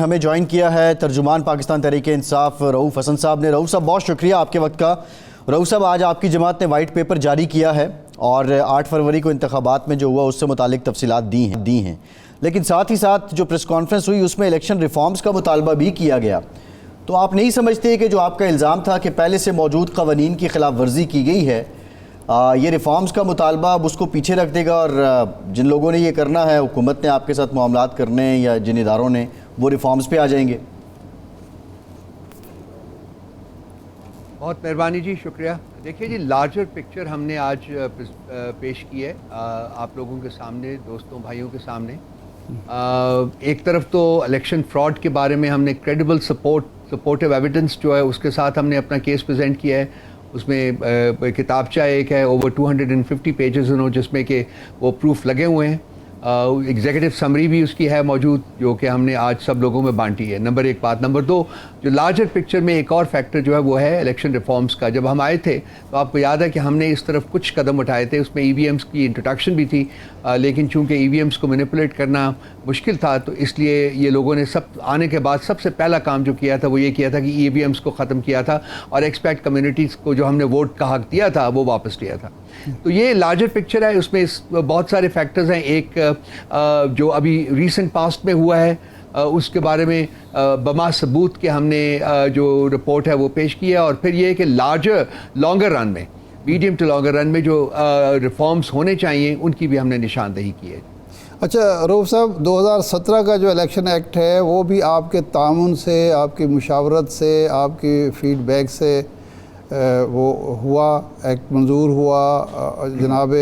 ہمیں جوائن کیا ہے ترجمان پاکستان تحریک انصاف رؤوف حسن صاحب نے۔ رؤوف صاحب بہت شکریہ آپ کے وقت کا۔ رؤوف صاحب آج آپ کی جماعت نے وائٹ پیپر جاری کیا ہے اور 8 فروری کو انتخابات میں جو ہوا اس سے متعلق تفصیلات دی ہیں، لیکن ساتھ ہی ساتھ جو پریس کانفرنس ہوئی اس میں الیکشن ریفارمز کا مطالبہ بھی کیا گیا۔ تو آپ نہیں سمجھتے کہ جو آپ کا الزام تھا کہ پہلے سے موجود قوانین کی خلاف ورزی کی گئی ہے، یہ ریفارمز کا مطالبہ اب اس کو پیچھے رکھ دے گا اور جن لوگوں نے یہ کرنا ہے، حکومت نے آپ کے ساتھ معاملات کرنے ہیں یا جن اداروں نے، وہ ریفارمز پہ آ جائیں گے؟ بہت مہربانی جی، شکریہ۔ دیکھیے جی، لارجر پکچر ہم نے آج پیش کی ہے آپ لوگوں کے سامنے، دوستوں بھائیوں کے سامنے۔ ایک طرف تو الیکشن فراڈ کے بارے میں ہم نے کریڈیبل سپورٹیو ایویڈنس جو ہے اس کے ساتھ ہم نے اپنا کیس پریزنٹ کیا ہے۔ اس میں کتابچہ ایک ہے اوور 250 پیجز جس میں کہ وہ پروف لگے ہوئے ہیں۔ ایگزیکٹو سمری بھی اس کی ہے موجود، جو کہ ہم نے آج سب لوگوں میں بانٹی ہے۔ نمبر ایک بات۔ نمبر دو، جو لارجر پکچر میں ایک اور فیکٹر جو ہے وہ ہے الیکشن ریفارمز کا۔ جب ہم آئے تھے تو آپ کو یاد ہے کہ ہم نے اس طرف کچھ قدم اٹھائے تھے، اس میں ای وی ایمز کی انٹروڈکشن بھی تھی، لیکن چونکہ ای وی ایمز کو مینیپولیٹ کرنا مشکل تھا تو اس لیے یہ لوگوں نے آنے کے بعد سب سے پہلا کام جو کیا تھا وہ یہ کیا تھا کہ ای وی ایمز کو ختم کیا تھا اور ایکسپیکٹ کمیونٹیز کو جو ہم نے ووٹ کا حق دیا تھا وہ واپس لیا تھا۔ تو یہ لارجر پکچر ہے، اس میں بہت سارے فیکٹرز ہیں۔ ایک جو ابھی ریسنٹ پاسٹ میں ہوا ہے اس کے بارے میں بما ثبوت کے ہم نے جو رپورٹ ہے وہ پیش کی ہے، اور پھر یہ کہ لانگر رن میں، میڈیم ٹو لانگر رن میں جو ریفارمز ہونے چاہیے ان کی بھی ہم نے نشاندہی کی ہے۔ اچھا رؤوف صاحب، 2017 کا جو الیکشن ایکٹ ہے وہ بھی آپ کے تعاون سے، آپ کی مشاورت سے، آپ کی فیڈ بیک سے وہ ہوا، ایکٹ منظور ہوا۔ جناب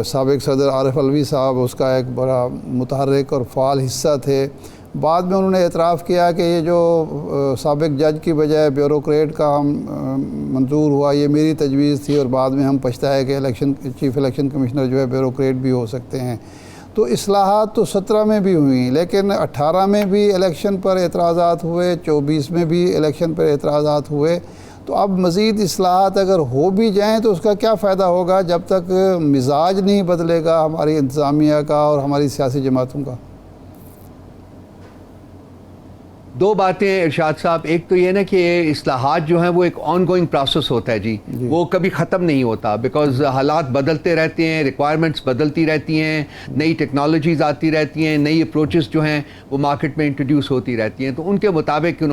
سابق صدر عارف علوی صاحب اس کا ایک بڑا متحرک اور فعال حصہ تھے۔ بعد میں انہوں نے اعتراف کیا کہ یہ جو سابق جج کی بجائے بیوروکریٹ کا ہم منظور ہوا، یہ میری تجویز تھی، اور بعد میں ہم پچھتائے کہ چیف الیکشن کمشنر جو ہے بیوروکریٹ بھی ہو سکتے ہیں۔ تو اصلاحات تو 17 میں بھی ہوئیں، لیکن 18 میں بھی الیکشن پر اعتراضات ہوئے، 24 میں بھی الیکشن پر اعتراضات ہوئے۔ تو اب مزید اصلاحات اگر ہو بھی جائیں تو اس کا کیا فائدہ ہوگا جب تک مزاج نہیں بدلے گا ہماری انتظامیہ کا اور ہماری سیاسی جماعتوں کا؟ دو باتیں ارشاد صاحب۔ ایک تو یہ نا کہ اصلاحات جو ہیں وہ ایک آن گوئنگ پروسیس ہوتا ہے جی، وہ کبھی ختم نہیں ہوتا، بیکاز حالات بدلتے رہتے ہیں، ریکوائرمنٹس بدلتی رہتی ہیں، نئی ٹیکنالوجیز آتی رہتی ہیں، نئی اپروچز جو ہیں وہ مارکیٹ میں انٹروڈیوس ہوتی رہتی ہیں۔ تو ان کے مطابق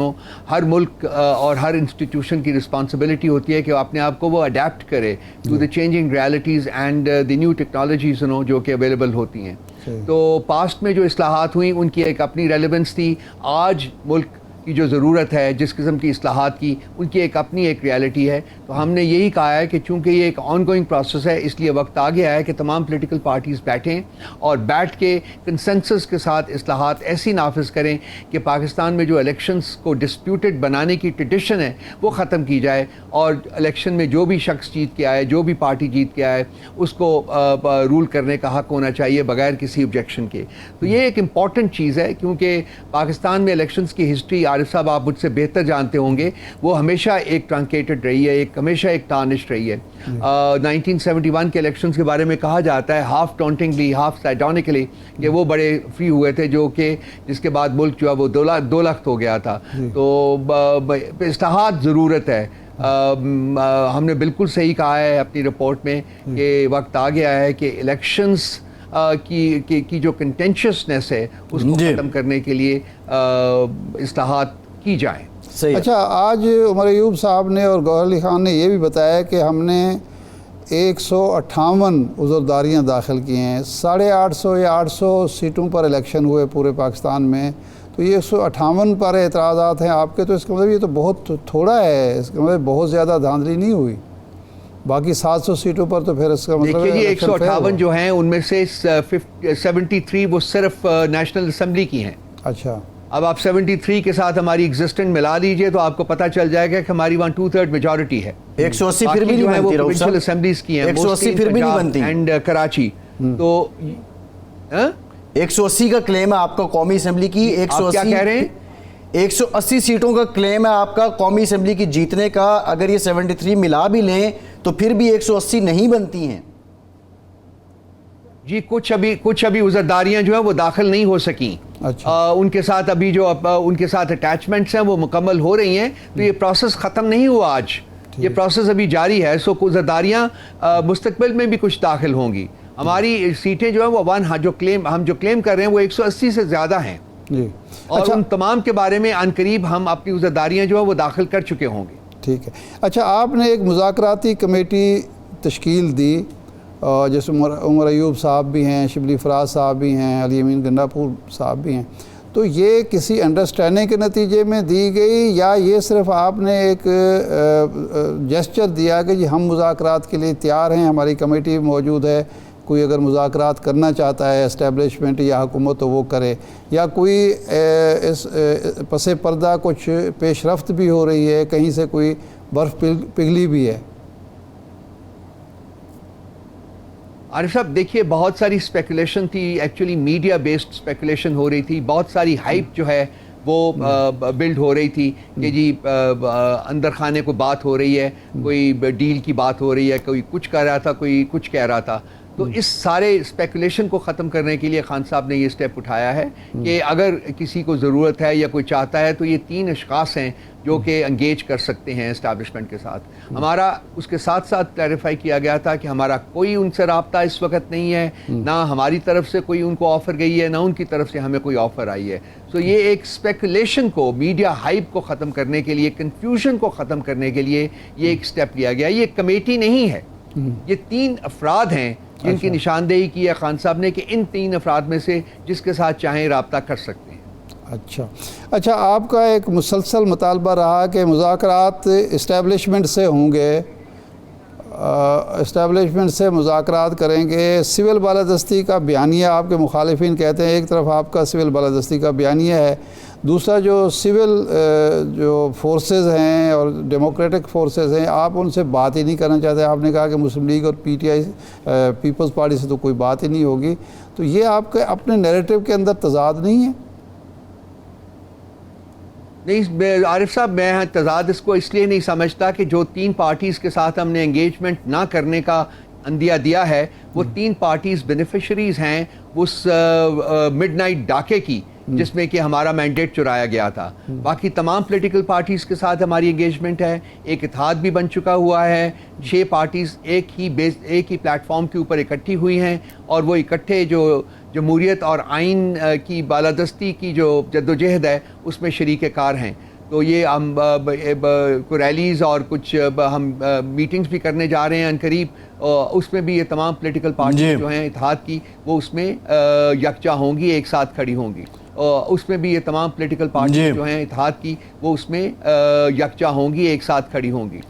ہر ملک اور ہر انسٹیٹیوشن کی رسپانسبلٹی ہوتی ہے کہ اپنے آپ کو وہ اڈیپٹ کرے to the changing realities and the new technologies جو کہ اویلیبل ہوتی ہیں۔ تو پاسٹ میں جو اصلاحات ہوئیں ان کی ایک اپنی ریلیونس تھی۔ آج ملک کی جو ضرورت ہے جس قسم کی اصلاحات کی، ان کی ایک اپنی ایک ریالٹی ہے۔ تو ہم نے یہی کہا ہے کہ چونکہ یہ ایک آن گوئنگ پروسیس ہے، اس لیے وقت آ گیا ہے کہ تمام پولیٹیکل پارٹیز بیٹھیں اور بیٹھ کے کنسنسس کے ساتھ اصلاحات ایسی نافذ کریں کہ پاکستان میں جو الیکشنز کو ڈسپیوٹڈ بنانے کی ٹریڈیشن ہے وہ ختم کی جائے، اور الیکشن میں جو بھی شخص جیت کے آئے، جو بھی پارٹی جیت کے آئے، اس کو رول کرنے کا حق ہونا چاہیے بغیر کسی آبجیکشن کے۔ تو یہ ایک امپورٹنٹ چیز ہے، کیونکہ پاکستان میں الیکشنز کی ہسٹری عارف صاحب آپ مجھ سے بہتر جانتے ہوں گے، وہ ہمیشہ ایک ٹرانکیٹڈ رہی ہے، ہمیشہ ایک ٹارنشڈ رہی ہے۔ 1971 کے الیکشنز کے بارے میں کہا جاتا ہے ہاف ٹونٹنگلی ہاف سائڈونکلی کہ وہ بڑے فری ہوئے تھے، جو کہ جس کے بعد ملک جو ہے وہ دو لخت ہو گیا تھا۔ تو اصلاحات ضرورت ہے۔ ہم نے بالکل صحیح کہا ہے اپنی رپورٹ میں کہ وقت آ گیا ہے کہ الیکشنز کی جو کنٹینشسنس ہے اس کو ختم کرنے کے لیے اصلاحات کی جائیں۔ اچھا، آج عمر ایوب صاحب نے اور گوہر علی خان نے یہ بھی بتایا کہ ہم نے 158 عذرداریاں داخل کی ہیں، 850 یا 800 سیٹوں پر الیکشن ہوئے پورے پاکستان میں، تو یہ 158 پر اعتراضات ہیں آپ کے، تو اس کا مطلب یہ تو بہت تھوڑا ہے، اس کا مطلب بہت زیادہ دھاندلی نہیں ہوئی۔ باقی 700 سیٹوں پر تو پھر اس کا مطلب دیکھیے جی 158 جو ہیں ان میں سے 73 وہ صرف نیشنل اسمبلی کی ہیں۔ اچھا، اب آپ 73 کے ساتھ ہماری ایگزسٹنٹ ملا لیجئے تو آپ کو پتہ چل جائے گا کہ ہماری 1/2 میجورٹی ہے۔ 180 پھر بھی نہیں بنتی، وہ پروونشل اسمبلیز کی ہیں، 180 پھر بھی نہیں بنتی اینڈ کراچی۔ تو 180 کا کلیم ہے آپ کا قومی اسمبلی کی، 180 کیا کہہ رہے ہیں؟ 180 سیٹوں کا کلیم ہے آپ کا قومی اسمبلی کی جیتنے کا، اگر یہ 73 ملا بھی لیں تو پھر بھی 180 نہیں بنتی ہیں جی۔ کچھ ابھی عذرداریاں جو ہیں وہ داخل نہیں ہو سکیں۔ اچھا ان کے ساتھ ابھی جو ان کے ساتھ اٹیچمنٹس ہیں وہ مکمل ہو رہی ہیں، تو یہ پروسیس ختم نہیں ہوا آج، یہ پروسیس ابھی جاری ہے. سو زرداریاں مستقبل میں بھی کچھ داخل ہوں گی. ہماری سیٹیں جو ہیں وہ ہم جو کلیم کر رہے ہیں وہ 180 سے زیادہ ہیں جی. اور ان تمام کے بارے میں عن قریب ہم اپنی عزرداریاں جو ہیں وہ داخل کر چکے ہوں گے. ٹھیک ہے. اچھا آپ نے ایک مذاکراتی کمیٹی تشکیل دی جس میں عمر ایوب صاحب بھی ہیں، شبلی فراز صاحب بھی ہیں، علی امین گنڈاپور صاحب بھی ہیں، تو یہ کسی انڈرسٹینڈنگ کے نتیجے میں دی گئی یا یہ صرف آپ نے ایک جیسچر دیا کہ جی ہم مذاکرات کے لیے تیار ہیں، ہماری کمیٹی موجود ہے، کوئی اگر مذاکرات کرنا چاہتا ہے اسٹیبلشمنٹ یا حکومت تو وہ کرے، یا کوئی اس پس پردہ کچھ پیش رفت بھی ہو رہی ہے، کہیں سے کوئی برف پگھلی بھی ہے؟ عارف صاحب دیکھیے بہت ساری اسپیکولیشن تھی، ایکچولی میڈیا بیسڈ اسپیکولیشن ہو رہی تھی، بہت ساری ہائپ جو ہے وہ بلڈ ہو رہی تھی کہ جی اندر خانے کو بات ہو رہی ہے، کوئی ڈیل کی بات ہو رہی ہے، کوئی کچھ کہہ رہا تھا، کوئی کچھ کہہ رہا تھا. تو اس سارے اسپیکولیشن کو ختم کرنے کے لیے خان صاحب نے یہ اسٹیپ اٹھایا ہے کہ اگر کسی کو ضرورت ہے یا کوئی چاہتا ہے تو یہ 3 اشخاص ہیں جو کہ انگیج کر سکتے ہیں اسٹیبلشمنٹ کے ساتھ. ہمارا اس کے ساتھ ساتھ کلیریفائی کیا گیا تھا کہ ہمارا کوئی ان سے رابطہ اس وقت نہیں ہے، نہ ہماری طرف سے کوئی ان کو آفر گئی ہے، نہ ان کی طرف سے ہمیں کوئی آفر آئی ہے. سو یہ ایک اسپیکولیشن کو، میڈیا ہائپ کو ختم کرنے کے لیے، کنفیوژن کو ختم کرنے کے لیے یہ ایک اسٹیپ لیا گیا. یہ کمیٹی نہیں ہے، یہ 3 افراد ہیں جن کی نشاندہی کی ہے خان صاحب نے کہ ان 3 افراد میں سے جس کے ساتھ چاہیں رابطہ کر سکتے ہیں. اچھا آپ کا ایک مسلسل مطالبہ رہا کہ مذاکرات اسٹیبلشمنٹ سے ہوں گے، اسٹیبلشمنٹ سے مذاکرات کریں گے. سول بالادستی کا بیانیہ آپ کے مخالفین کہتے ہیں، ایک طرف آپ کا سول بالادستی کا بیانیہ ہے، دوسرا جو سول جو فورسز ہیں اور ڈیموکریٹک فورسز ہیں آپ ان سے بات ہی نہیں کرنا چاہتے. آپ نے کہا کہ مسلم لیگ اور P T I Peoples Party سے تو کوئی بات ہی نہیں ہوگی. تو یہ آپ کے اپنے نیریٹو کے اندر تضاد نہیں ہے؟ نہیں عارف صاحب، میں تضاد اس کو اس لیے نہیں سمجھتا کہ جو 3 پارٹیز کے ساتھ ہم نے انگیجمنٹ نہ کرنے کا عندیہ دیا ہے وہ 3 پارٹیز بینیفیشریز ہیں اس مڈ نائٹ ڈاکے کی جس میں کہ ہمارا مینڈیٹ چرایا گیا تھا. باقی تمام پولیٹیکل پارٹیز کے ساتھ ہماری انگیجمنٹ ہے، ایک اتحاد بھی بن چکا ہوا ہے. 6 پارٹیز ایک ہی پلیٹ فارم کے اوپر اکٹھی ہوئی ہیں اور وہ اکٹھے جو جمہوریت اور آئین کی بالادستی کی جو جدوجہد ہے اس میں شریک کار ہیں. تو یہ ہم ریلیز اور کچھ ہم میٹنگز بھی کرنے جا رہے ہیں ان قریب، اس میں بھی یہ تمام پولیٹیکل پارٹیز جو ہیں اتحاد کی وہ اس میں یکجا ہوں گی، ایک ساتھ کھڑی ہوں گی. اس میں بھی یہ تمام پولیٹیکل پارٹیز جو ہیں اتحاد کی وہ اس میں یکجا ہوں گی، ایک ساتھ کھڑی ہوں گی.